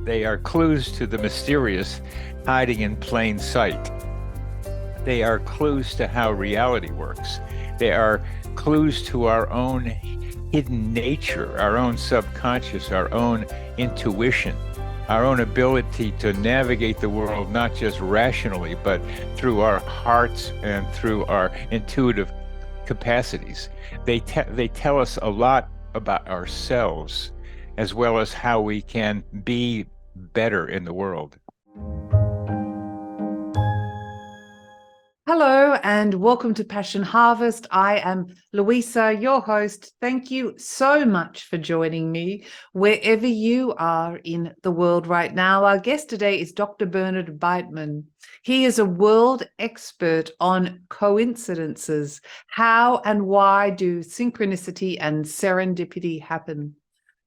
They are clues to the mysterious hiding in plain sight. They are clues to how reality works. They are clues to our own hidden nature, our own subconscious, our own intuition, our own ability to navigate the world, not just rationally, but through our hearts and through our intuitive capacities. They tell us a lot about ourselves, as well as how we can be better in the world. Hello and welcome to Passion Harvest. I am Luisa, your host. Thank you so much for joining me wherever you are in the world right now. Our guest today is Dr. Bernard Beitman. He is a world expert on coincidences. How and why do synchronicity and serendipity happen?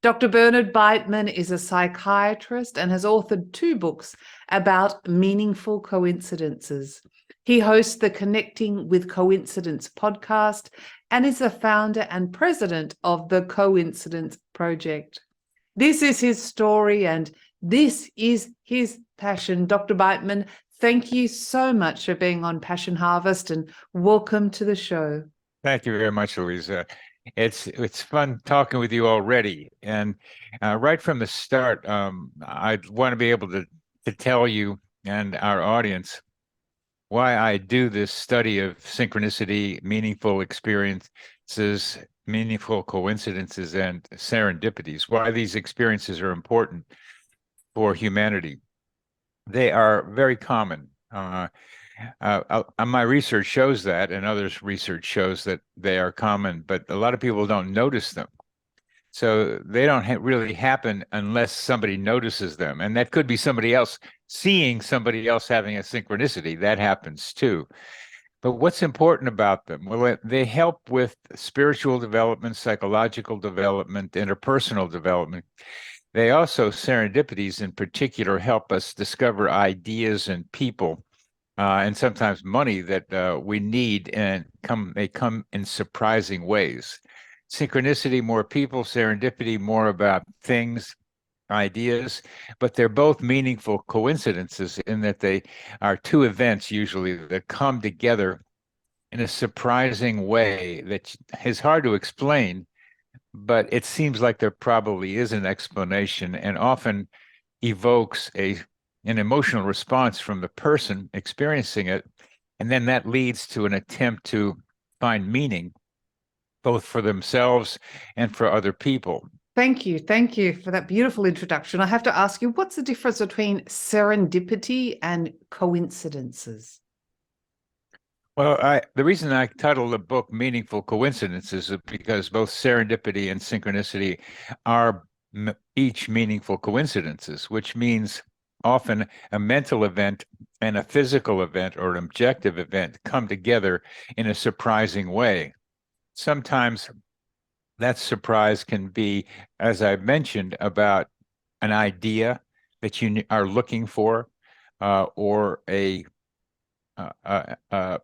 Dr. Bernard Beitman is a psychiatrist and has authored 2 books about meaningful coincidences. He hosts the Connecting with Coincidence podcast and is the founder and president of the Coincidence Project. This is his story and this is his passion. Dr. Beitman, thank you so much for being on Passion Harvest and welcome to the show. Thank you very much, Luisa. It's fun talking with you already. And right from the start, I want to be able to tell you and our audience why I do this study of synchronicity, meaningful experiences, meaningful coincidences, and serendipities, why these experiences are important for humanity. They are very common. My research shows that, and others' research shows that they are common, but a lot of people don't notice them. So they don't really happen unless somebody notices them. And that could be somebody else seeing somebody else having a synchronicity. That happens too. But what's important about them? Well, they help with spiritual development, psychological development, interpersonal development. They also, serendipities in particular, help us discover ideas and people and sometimes money that we need, and they come in surprising ways. Synchronicity, more people; serendipity, more about things, ideas, but they're both meaningful coincidences in that they are 2 events usually that come together in a surprising way that is hard to explain, but it seems like there probably is an explanation and often evokes an emotional response from the person experiencing it. And then that leads to an attempt to find meaning both for themselves and for other people. Thank you. Thank you for that beautiful introduction. I have to ask you, what's the difference between serendipity and coincidences? Well, the reason I titled the book Meaningful Coincidences is because both serendipity and synchronicity are each meaningful coincidences, which means often a mental event and a physical event or an objective event come together in a surprising way. Sometimes that surprise can be, as I mentioned, about an idea that you are looking for, or a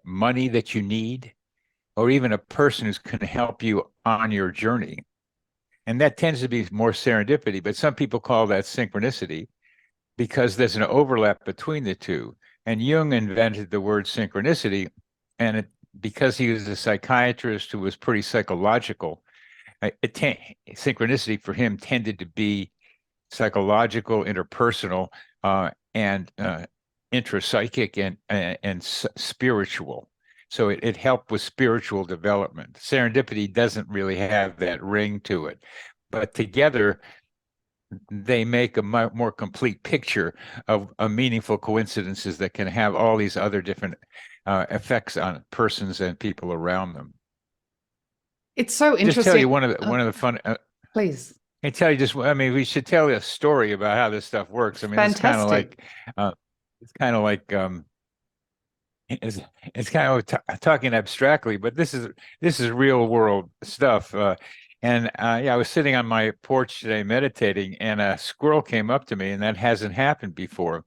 money that you need, or even a person who's going to help you on your journey. And that tends to be more serendipity, but some people call that synchronicity because there's an overlap between the two. And Jung invented the word synchronicity, and because he was a psychiatrist who was pretty psychological, synchronicity for him tended to be psychological, interpersonal, and intrapsychic and spiritual. So it helped with spiritual development. Serendipity doesn't really have that ring to it, but together they make a more complete picture of meaningful coincidences that can have all these other different effects on persons and people around them. It's so interesting. Just tell you one of the fun. Please. I tell you just. I mean, we should tell you a story about how this stuff works. I mean, Fantastic. It's kind of like it's kind of talking abstractly, but this is real world stuff. And yeah, I was sitting on my porch today meditating, and a squirrel came up to me, and that hasn't happened before.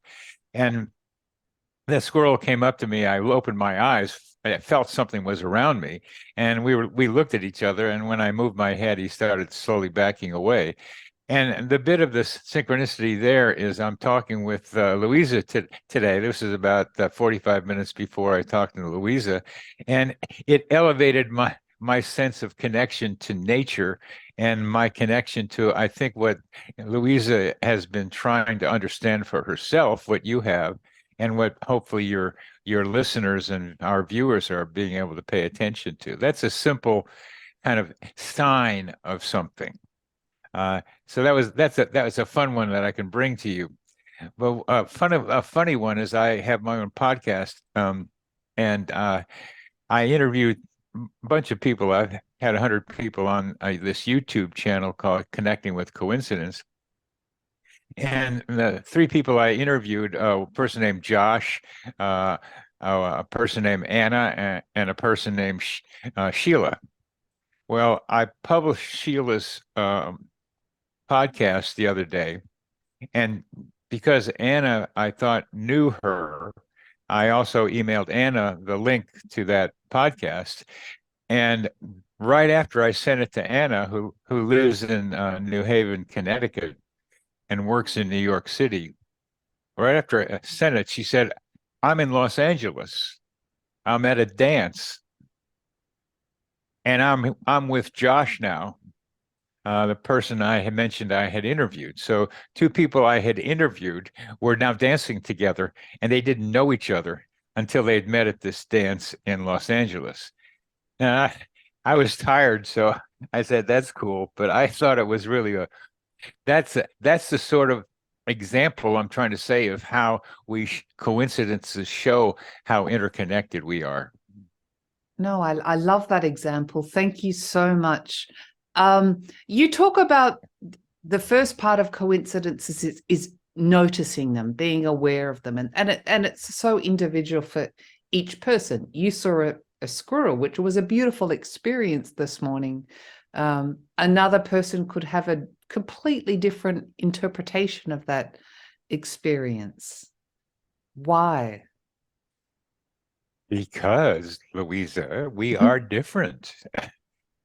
And the squirrel came up to me. I opened my eyes. I felt something was around me, and we looked at each other. And when I moved my head, he started slowly backing away. And the bit of the synchronicity there is I'm talking with Luisa today. This is about 45 minutes before I talked to Luisa, and it elevated my sense of connection to nature and my connection to, I think, what Luisa has been trying to understand for herself, what you have, and what hopefully your listeners and our viewers are being able to pay attention to. That's a simple kind of sign of something. So that was a fun one that I can bring to you. But a funny one is I have my own podcast, and I interviewed a bunch of people. I've had 100 people on this YouTube channel called Connecting with Coincidence. And the three people I interviewed, a person named Josh, a person named Anna, and a person named Sheila. Well, I published Sheila's podcast the other day, and because Anna, I thought, knew her, I also emailed Anna the link to that podcast. And right after I sent it to Anna, who lives in New Haven, Connecticut, and works in New York City, right after I sent it, she said, "I'm in Los Angeles. I'm at a dance, and I'm with Josh now." The person I had mentioned I had interviewed. So two people I had interviewed were now dancing together, and they didn't know each other until they had met at this dance in Los Angeles. And I was tired, so I said, "That's cool." But I thought it was really that's the sort of example I'm trying to say of how coincidences show how interconnected we are. No, I love that example. Thank you so much. You talk about the first part of coincidences is noticing them, being aware of them, and it's so individual for each person. You saw a squirrel, which was a beautiful experience this morning. Another person could have a completely different interpretation of that experience. Why? Because, Louisa, we are different.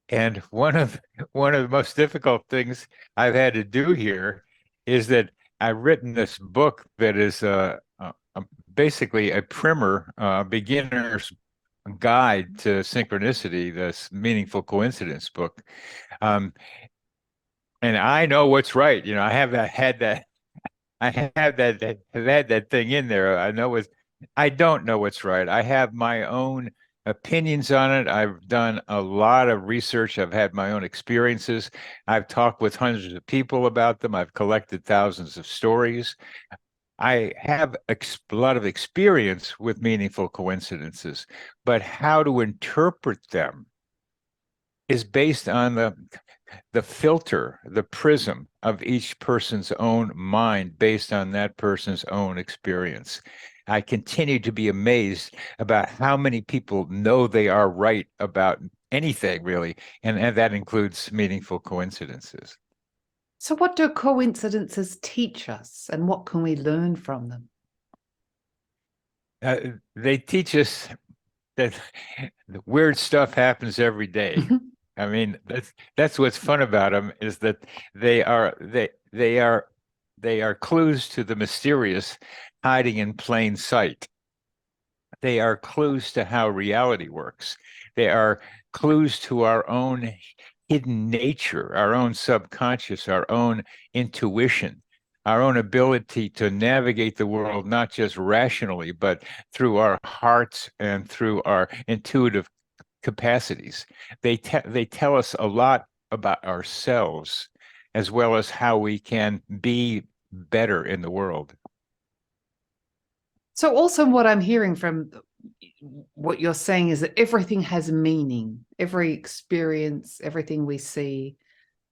And one of the most difficult things I've had to do here is that I've written this book that is basically a primer, beginner's guide to synchronicity, this meaningful coincidence book. Um, and I know what's right. You know, I have that thing in there. I don't know what's right. I have my own opinions on it. I've done a lot of research. I've had my own experiences. I've talked with hundreds of people about them. I've collected thousands of stories. I have a lot of experience with meaningful coincidences, but how to interpret them is based on the filter, the prism of each person's own mind based on that person's own experience. I continue to be amazed about how many people know they are right about anything, really, and that includes meaningful coincidences. So what do coincidences teach us, and what can we learn from them? They teach us that the weird stuff happens every day. I mean, that's what's fun about them is that they are they are clues to the mysterious hiding in plain sight. They are clues to how reality works. They are clues to our own hidden nature, our own subconscious, our own intuition, our own ability to navigate the world, not just rationally, but through our hearts and through our intuitive capacities. They tell us a lot about ourselves, as well as how we can be better in the world. So also what I'm hearing from what you're saying is that everything has meaning. Every experience, everything we see,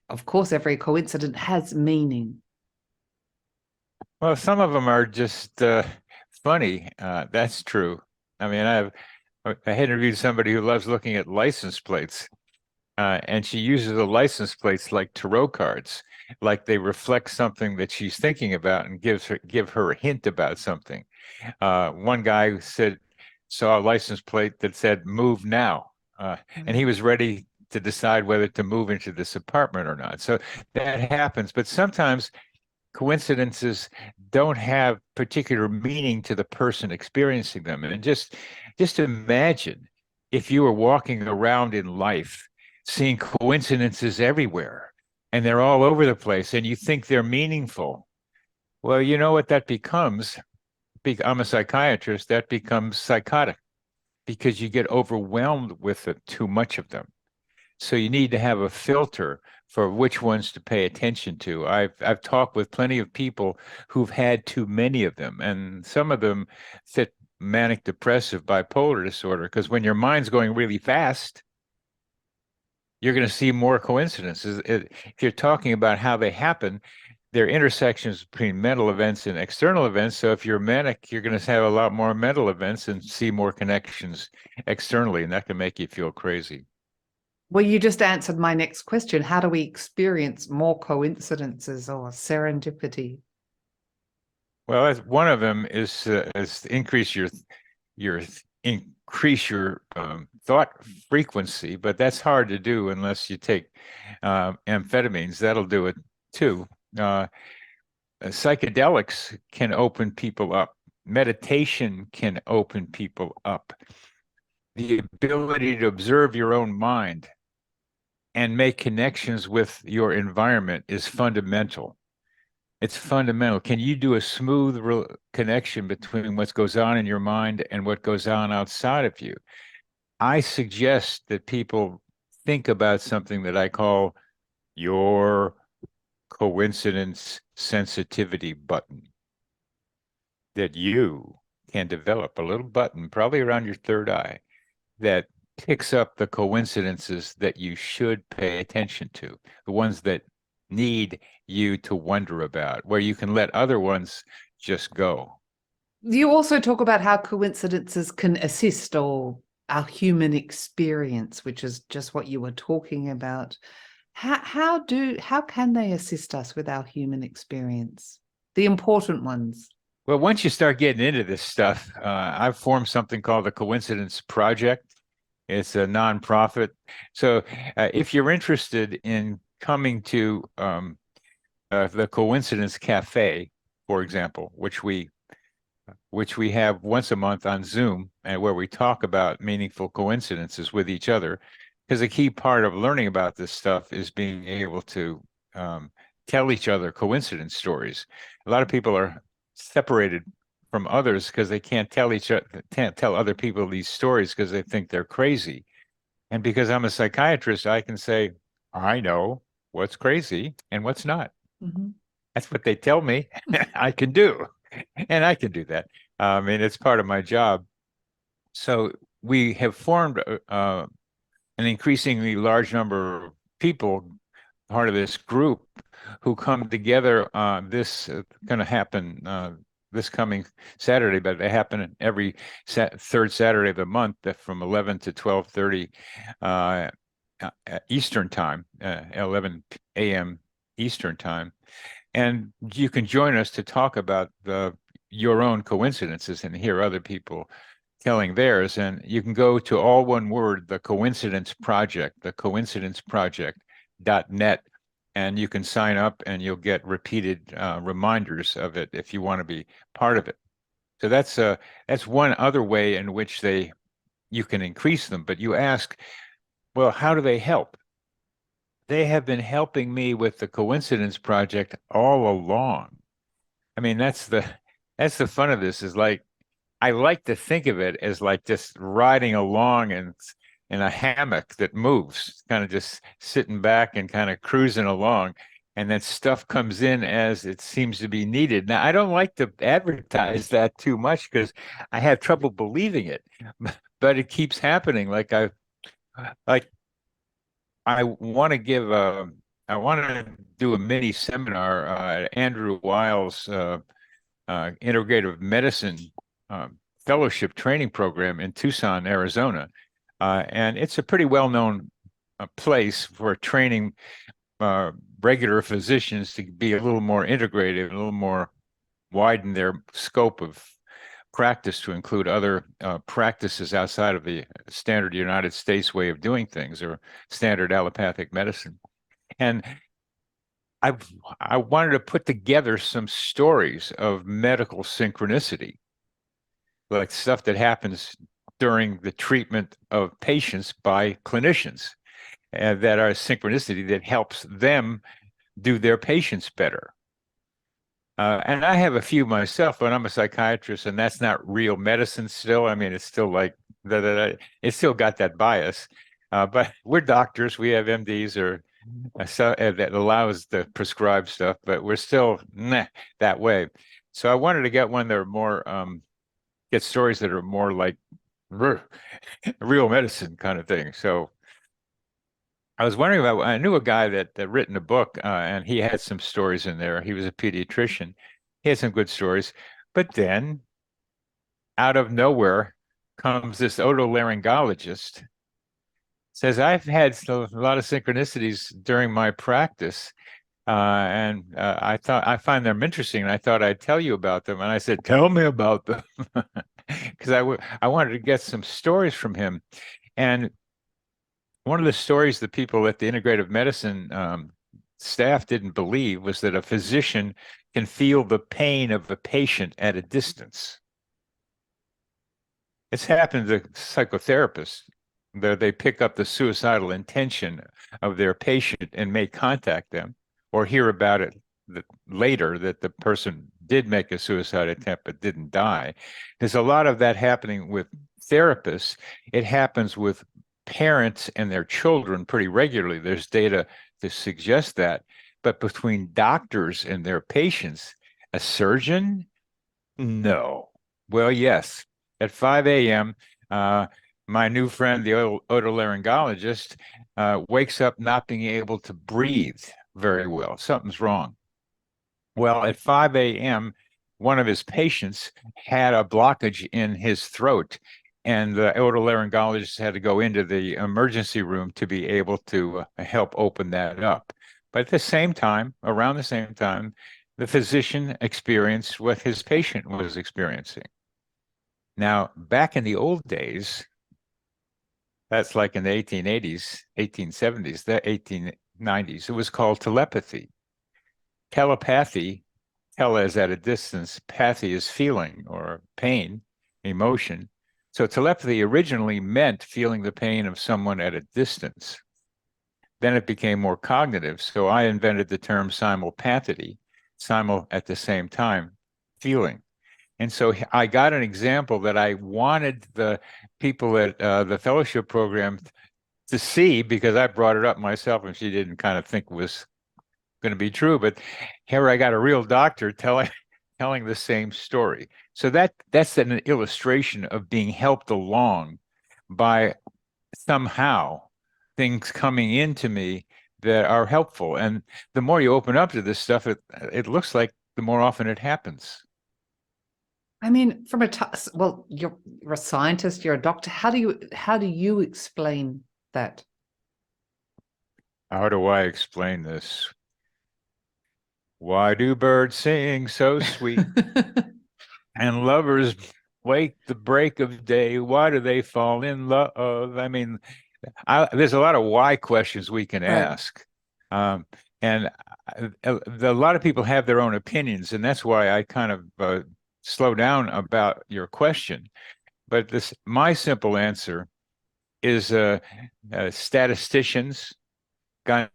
of course, every coincidence has meaning. Well, some of them are just funny. That's true. I mean, I interviewed somebody who loves looking at license plates, and she uses the license plates like tarot cards, like they reflect something that she's thinking about and give her a hint about something. One guy saw a license plate that said "Move now," and he was ready to decide whether to move into this apartment or not. So that happens. But sometimes coincidences don't have particular meaning to the person experiencing them. And just imagine if you were walking around in life seeing coincidences everywhere and they're all over the place and you think they're meaningful. Well, you know what that becomes? I'm a psychiatrist, that becomes psychotic because you get overwhelmed with too much of them. So you need to have a filter for which ones to pay attention to. I've talked with plenty of people who've had too many of them, and some of them fit manic depressive bipolar disorder, because when your mind's going really fast, you're going to see more coincidences. If you're talking about how they happen, they're intersections between mental events and external events. So if you're manic, you're going to have a lot more mental events and see more connections externally, and that can make you feel crazy. Well, you just answered my next question. How do we experience more coincidences or serendipity? Well, one of them is increase your thought frequency, but that's hard to do unless you take amphetamines. That'll do it too. Psychedelics can open people up. Meditation can open people up. The ability to observe your own mind and make connections with your environment is fundamental. It's fundamental. Can you do a smooth connection between what goes on in your mind and what goes on outside of you? I suggest that people think about something that I call your coincidence sensitivity button, that you can develop a little button, probably around your third eye, that picks up the coincidences that you should pay attention to, the ones that need you to wonder about, where you can let other ones just go. You also talk about how coincidences can assist or our human experience, which is just what you were talking about. How can they assist us with our human experience? The important ones. Well, once you start getting into this stuff, I've formed something called the Coincidence Project. It's a nonprofit. So if you're interested in coming to the Coincidence Cafe, for example, which we have once a month on Zoom, and where we talk about meaningful coincidences with each other, because a key part of learning about this stuff is being able to tell each other coincidence stories. A lot of people are separated from others because they can't tell other people these stories because they think they're crazy. And because I'm a psychiatrist, I can say, I know what's crazy and what's not. Mm-hmm. That's what they tell me I can do. And I can do that. And it's part of my job. So we have formed an increasingly large number of people, part of this group, who come together. This going to happen this coming Saturday, but they happen every third Saturday of the month from 11 to 12:30 Eastern time, 11 a.m. Eastern time. And you can join us to talk about your own coincidences and hear other people telling theirs. And you can go to, all one word, the Coincidence Project, thecoincidenceproject.net, and you can sign up and you'll get repeated reminders of it if you want to be part of it. So that's one other way in which you can increase them. But you ask, well, how do they help? They have been helping me with the Coincidence Project all along. I mean, that's the fun of this, is like, I like to think of it as like just riding along in a hammock that moves, kind of just sitting back and kind of cruising along, and then stuff comes in as it seems to be needed. Now, I don't like to advertise that too much because I have trouble believing it, but it keeps happening. I want to do a mini seminar at Andrew Weil's integrative medicine fellowship training program in Tucson, Arizona. And it's a pretty well-known place for training regular physicians to be a little more integrative, a little more widen their scope of practice to include other practices outside of the standard United States way of doing things or standard allopathic medicine. And I wanted to put together some stories of medical synchronicity, like stuff that happens during the treatment of patients by clinicians, and that are synchronicity that helps them do their patients better. And I have a few myself, but I'm a psychiatrist, and that's not real medicine still. I mean, it's still like it's still got that bias. But we're doctors, we have MDs or that allows to prescribe stuff, but we're still that way. So I wanted to get one that are more get stories that are more like real medicine kind of thing. So I was wondering about, I knew a guy that written a book, and he had some stories in there. He was a pediatrician. He had some good stories. But then out of nowhere comes this otolaryngologist, says, I've had a lot of synchronicities during my practice. And I thought I find them interesting, and I thought I'd tell you about them. And I said, tell me about them, because I wanted to get some stories from him. And one of the stories the people at the integrative medicine staff didn't believe was that a physician can feel the pain of a patient at a distance. It's happened to psychotherapists. They pick up the suicidal intention of their patient and may contact them or hear about it later that the person did make a suicide attempt but didn't die. There's a lot of that happening with therapists. It happens with parents and their children pretty regularly. There's data to suggest that. But between doctors and their patients, a surgeon? No. Well, yes. At 5 a.m., my new friend, the otolaryngologist, wakes up not being able to breathe very well. Something's wrong. Well, at 5 a.m., one of his patients had a blockage in his throat, and the otolaryngologist had to go into the emergency room to be able to help open that up. But at the same time, around the same time, the physician experienced what his patient was experiencing. Now, back in the old days, that's like in the 1880s, 1870s, the 1890s, it was called telepathy. Telepathy, tele is at a distance, pathy is feeling or pain, emotion. So telepathy originally meant feeling the pain of someone at a distance. Then it became more cognitive. So I invented the term simulpathity, simul at the same time, feeling. And so I got an example that I wanted the people at the fellowship program to see, because I brought it up myself and she didn't kind of think it was going to be true. But here I got a real doctor telling the same story. So that's an illustration of being helped along by somehow things coming into me that are helpful. And the more you open up to this stuff, it looks like the more often it happens. I mean, from well, you're a scientist, you're a doctor. How do you explain that? How do I explain this? Why do birds sing so sweet and lovers wake the break of day? Why do they fall in love? I mean, there's a lot of why questions we can ask. And a lot of people have their own opinions, and that's why I kind of slow down about your question. But my simple answer is statisticians, guy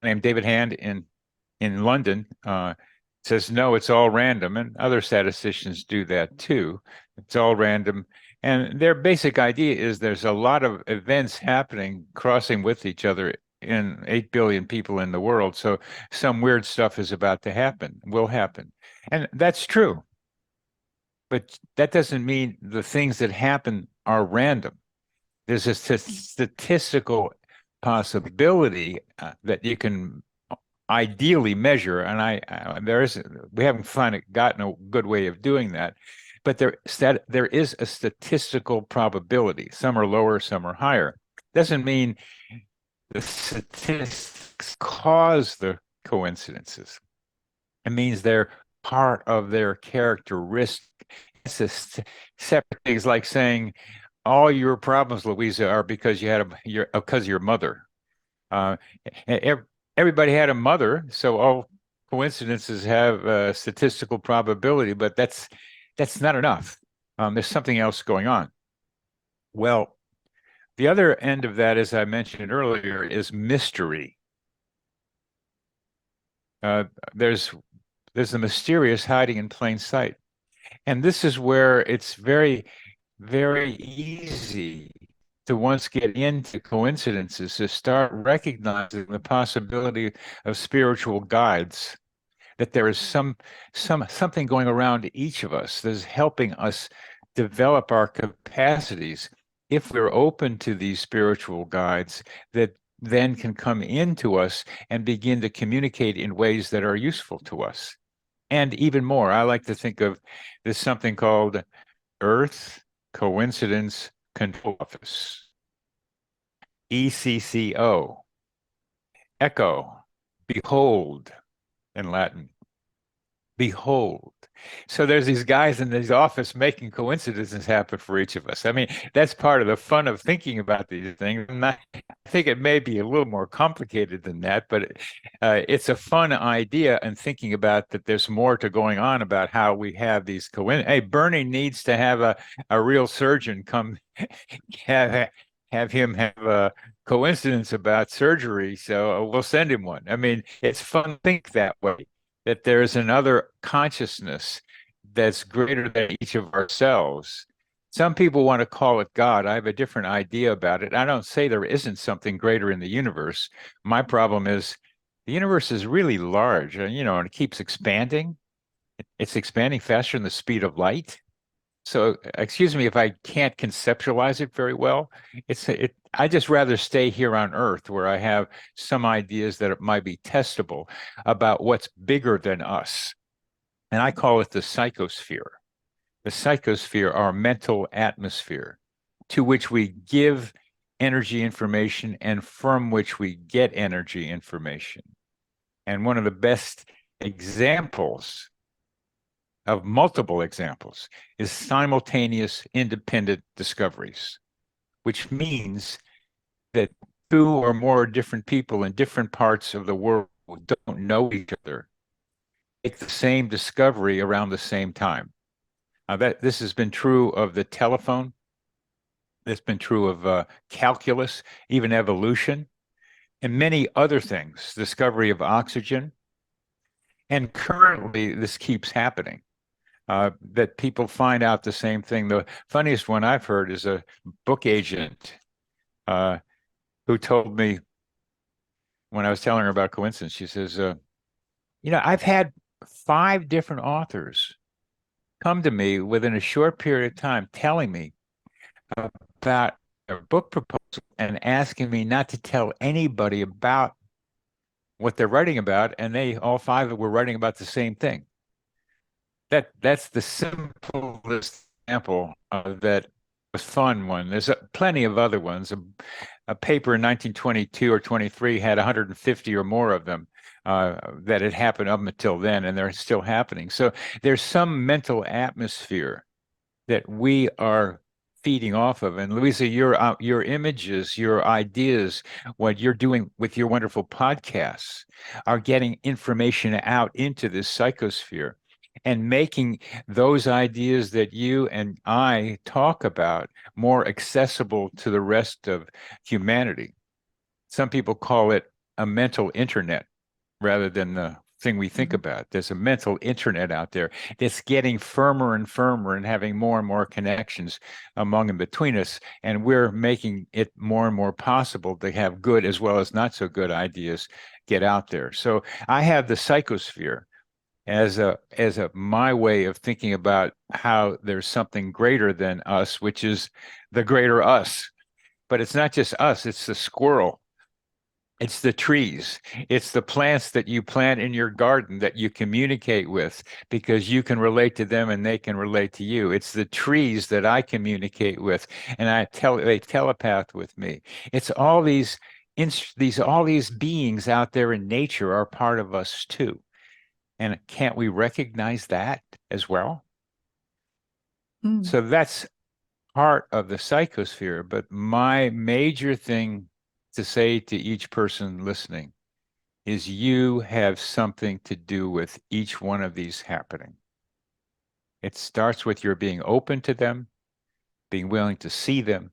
named David Hand in London, says no, it's all random, and other statisticians do that too. It's all random, and their basic idea is there's a lot of events happening, crossing with each other in 8 billion people in the world. So some weird stuff is about to happen, will happen, and that's true. But that doesn't mean the things that happen are random. There's a statistical possibility that you can ideally measure, and we haven't gotten a good way of doing that. But there is a statistical probability. Some are lower, some are higher. Doesn't mean the statistics cause the coincidences. It means they're part of their characteristic separate things, like saying all your problems, Luisa, are because you had because of your mother. Uh, Everybody had a mother, so all coincidences have a statistical probability, but that's not enough. There's something else going on. Well, the other end of that, as I mentioned earlier, is mystery. Uh, there's the mysterious hiding in plain sight. And this is where it's very, very easy to once get into coincidences, to start recognizing the possibility of spiritual guides, that there is something going around each of us that is helping us develop our capacities if we're open to these spiritual guides that then can come into us and begin to communicate in ways that are useful to us. And even more, I like to think of this something called Earth Coincidence Control Office, ECCO, echo, behold in Latin. Behold. So there's these guys in this office making coincidences happen for each of us. I mean, that's part of the fun of thinking about these things. And I think it may be a little more complicated than that, but it's a fun idea, and thinking about that there's more to going on about how we have these coincidences. Hey, Bernie needs to have a real surgeon come have him have a coincidence about surgery. So we'll send him one. I mean, it's fun to think that way, that there's another consciousness that's greater than each of ourselves. Some people want to call it God. I have a different idea about it. I don't say there isn't something greater in the universe. My problem is the universe is really large, and and it keeps expanding. It's expanding faster than the speed of light. So, excuse me if I can't conceptualize it very well. I just rather stay here on Earth, where I have some ideas that it might be testable about what's bigger than us. And I call it the psychosphere. The psychosphere, our mental atmosphere, to which we give energy information and from which we get energy information. And one of the best examples of multiple examples is simultaneous independent discoveries, which means that two or more different people in different parts of the world who don't know each other make the same discovery around the same time. That this has been true of the telephone. It's been true of calculus, even evolution, and many other things, discovery of oxygen. And currently, this keeps happening. That people find out the same thing. The funniest one I've heard is a book agent who told me, when I was telling her about coincidence, she says, I've had 5 different authors come to me within a short period of time telling me about their book proposal and asking me not to tell anybody about what they're writing about. And they, all 5 were writing about the same thing. That's the simplest example that was fun one. There's plenty of other ones. A paper in 1922 or 23 had 150 or more of them that had happened up until then, and they're still happening. So there's some mental atmosphere that we are feeding off of. And Luisa, your images, your ideas, what you're doing with your wonderful podcasts are getting information out into this psychosphere and making those ideas that you and I talk about more accessible to the rest of humanity. Some people call it a mental internet rather than the thing we think about. There's a mental internet out there that's getting firmer and firmer and having more and more connections among and between us. And we're making it more and more possible to have good as well as not so good ideas get out there. So I have the psychosphere as my way of thinking about how there's something greater than us, which is the greater us. But it's not just us, it's the squirrel, it's the trees, it's the plants that you plant in your garden that you communicate with because you can relate to them and they can relate to you. It's the trees that I communicate with and they telepath with me. It's all these beings out there in nature are part of us too. And can't we recognize that as well? Mm. So that's part of the psychosphere. But my major thing to say to each person listening is you have something to do with each one of these happening. It starts with your being open to them, being willing to see them,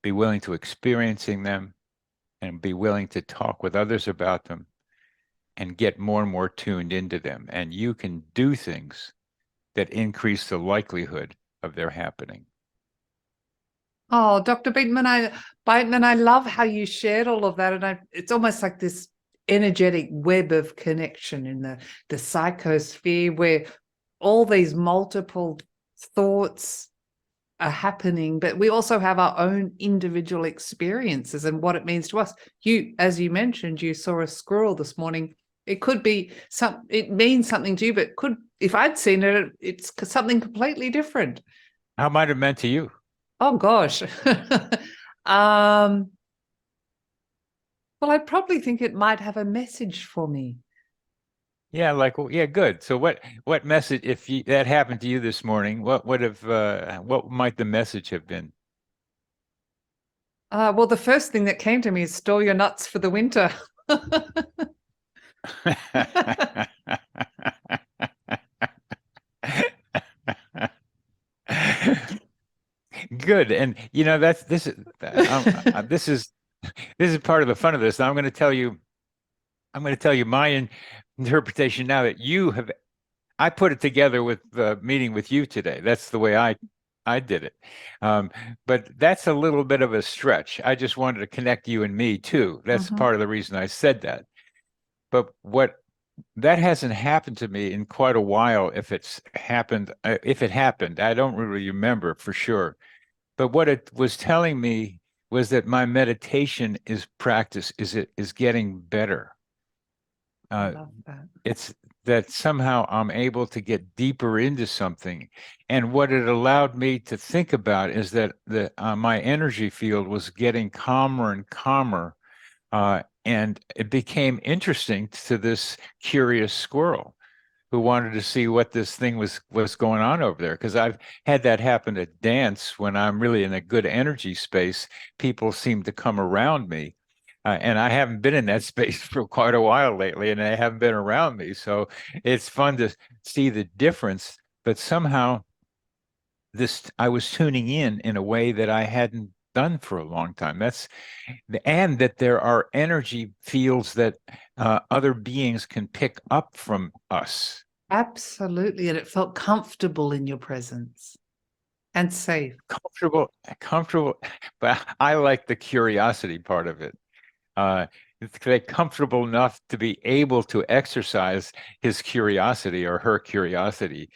be willing to experiencing them, and be willing to talk with others about them and get more and more tuned into them. And you can do things that increase the likelihood of their happening. Oh, Dr. Beitman, I love how you shared all of that. And it's almost like this energetic web of connection in the psychosphere where all these multiple thoughts are happening, but we also have our own individual experiences and what it means to us. You, as you mentioned, you saw a squirrel this morning. It could be it means something to you, but if I'd seen it, it's something completely different. How might it meant to you? Oh gosh. Well, I probably think it might have a message for me. Yeah, like, well, yeah, good. So what message, if that happened to you this morning, what what might the message have been? Well, the first thing that came to me is store your nuts for the winter. Good. And that's this is part of the fun of this. I'm going to tell you my interpretation now that I put it together with the meeting with you today. That's the way I did it. Um, but that's a little bit of a stretch. I just wanted to connect you and me too. That's Mhm. part of the reason I said that. But that hasn't happened to me in quite a while. If it happened, I don't really remember for sure. But what it was telling me was that my meditation is getting better. I Uh, love that. it's that somehow I'm able to get deeper into something. And what it allowed me to think about is that my energy field was getting calmer and calmer. And it became interesting to this curious squirrel who wanted to see what this thing was going on over there. Because I've had that happen at dance when I'm really in a good energy space. People seem to come around me. And I haven't been in that space for quite a while lately, and they haven't been around me. So it's fun to see the difference. But somehow I was tuning in a way that I hadn't done for a long time. And that there are energy fields that other beings can pick up from us. Absolutely. And it felt comfortable in your presence and safe. Comfortable, but I like the curiosity part of it. They're comfortable enough to be able to exercise his curiosity or her curiosity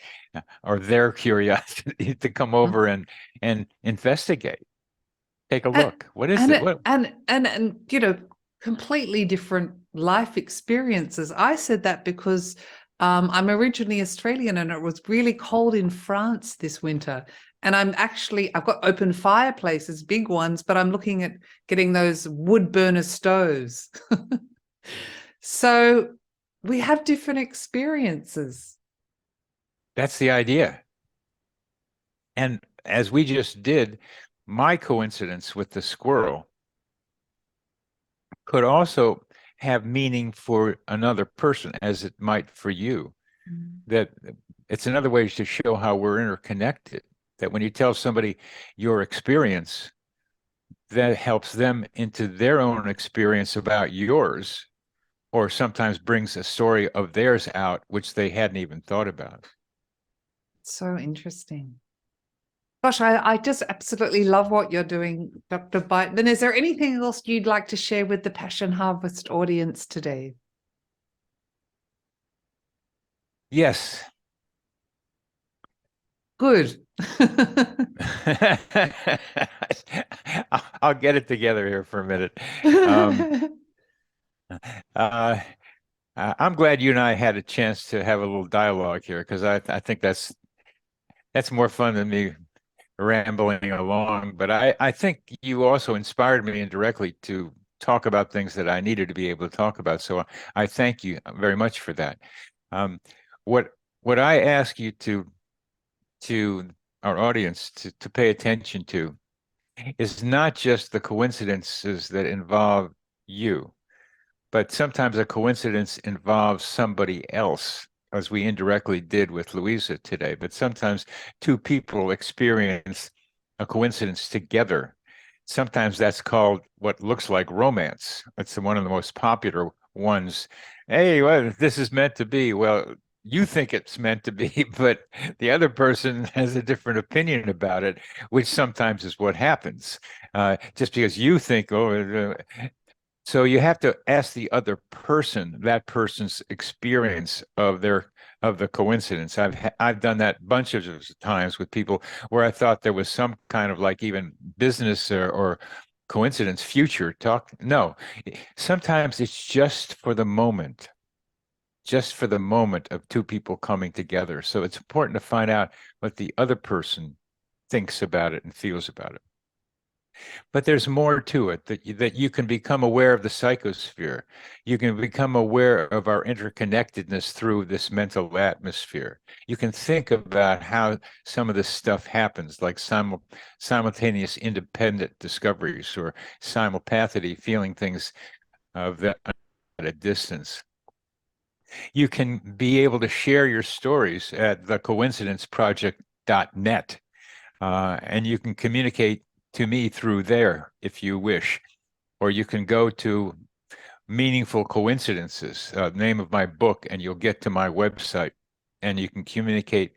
or their curiosity to come Mhm. over and investigate. Take a And, look. What is and, it? it- What? and, completely different life experiences. I said that because I'm originally Australian and it was really cold in France this winter. And I've got open fireplaces, big ones, but I'm looking at getting those wood burner stoves. So we have different experiences. That's the idea. And as we just did, my coincidence with the squirrel could also have meaning for another person as it might for you. That it's another way to show how we're interconnected. That when you tell somebody your experience, that helps them into their own experience about yours, or sometimes brings a story of theirs out, which they hadn't even thought about. So interesting. Gosh, I just absolutely love what you're doing, Dr. Beitman. Is there anything else you'd like to share with the Passion Harvest audience today? Yes. Good. I'll get it together here for a minute. Um, uh, I'm glad you and I had a chance to have a little dialogue here because I think that's more fun than me rambling along. But I think you also inspired me indirectly to talk about things that I needed to be able to talk about. So I thank you very much for that. Um, what what I ask you to to our audience to pay attention to is not just the coincidences that involve you, but sometimes a coincidence involves somebody else, as we indirectly did with Luisa today. But sometimes two people experience a coincidence together. Sometimes that's called what looks like romance. That's one of the most popular ones. Hey, well, this is meant to be. Well, you think it's meant to be, but the other person has a different opinion about it, which sometimes is what happens. Just because you think, oh, so you have to ask the other person that person's experience of the coincidence. I've done that bunches of times with people where I thought there was some kind of like even business or coincidence future talk. No, sometimes it's just for the moment, just for the moment of two people coming together. So it's important to find out what the other person thinks about it and feels about it. But there's more to it that you can become aware of the psychosphere. You can become aware of our interconnectedness through this mental atmosphere. You can think about how some of this stuff happens, like simultaneous independent discoveries or simulpathity, feeling things at a distance. You can be able to share your stories at thecoincidenceproject.net, and you can communicate to me through there if you wish, or you can go to Meaningful Coincidences, name of my book, and you'll get to my website, and you can communicate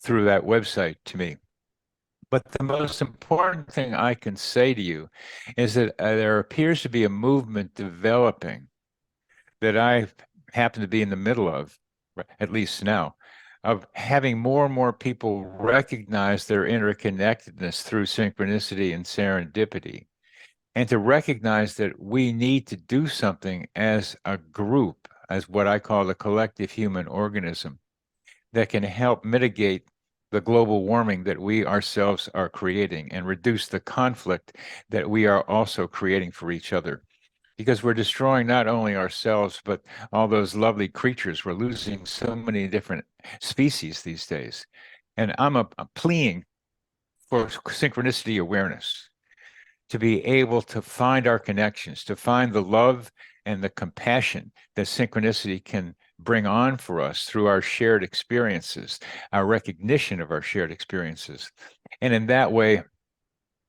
through that website to me. But the most important thing I can say to you is that there appears to be a movement developing that I happen to be in the middle of, at least now, of having more and more people recognize their interconnectedness through synchronicity and serendipity, and to recognize that we need to do something as a group, as what I call the collective human organism, that can help mitigate the global warming that we ourselves are creating and reduce the conflict that we are also creating for each other. Because we're destroying not only ourselves, but all those lovely creatures. We're losing so many different species these days. And I'm pleading for synchronicity awareness, to be able to find our connections, to find the love and the compassion that synchronicity can bring on for us through our shared experiences, our recognition of our shared experiences. And in that way,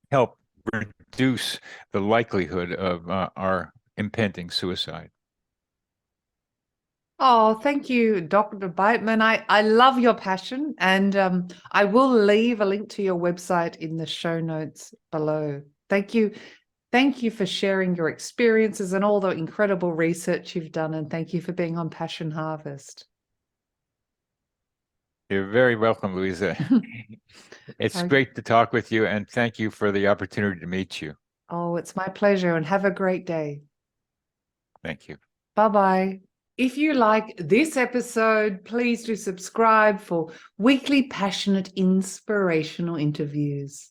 help reduce the likelihood of our impending suicide. Oh, thank you, Dr. Beitman. I love your passion, and I will leave a link to your website in the show notes below. Thank you. Thank you for sharing your experiences and all the incredible research you've done, and thank you for being on Passion Harvest. You're very welcome, Luisa. It's Okay. great to talk with you, and thank you for the opportunity to meet you. Oh, it's my pleasure, and have a great day. Thank you. Bye-bye. If you like this episode, please do subscribe for weekly passionate, inspirational interviews.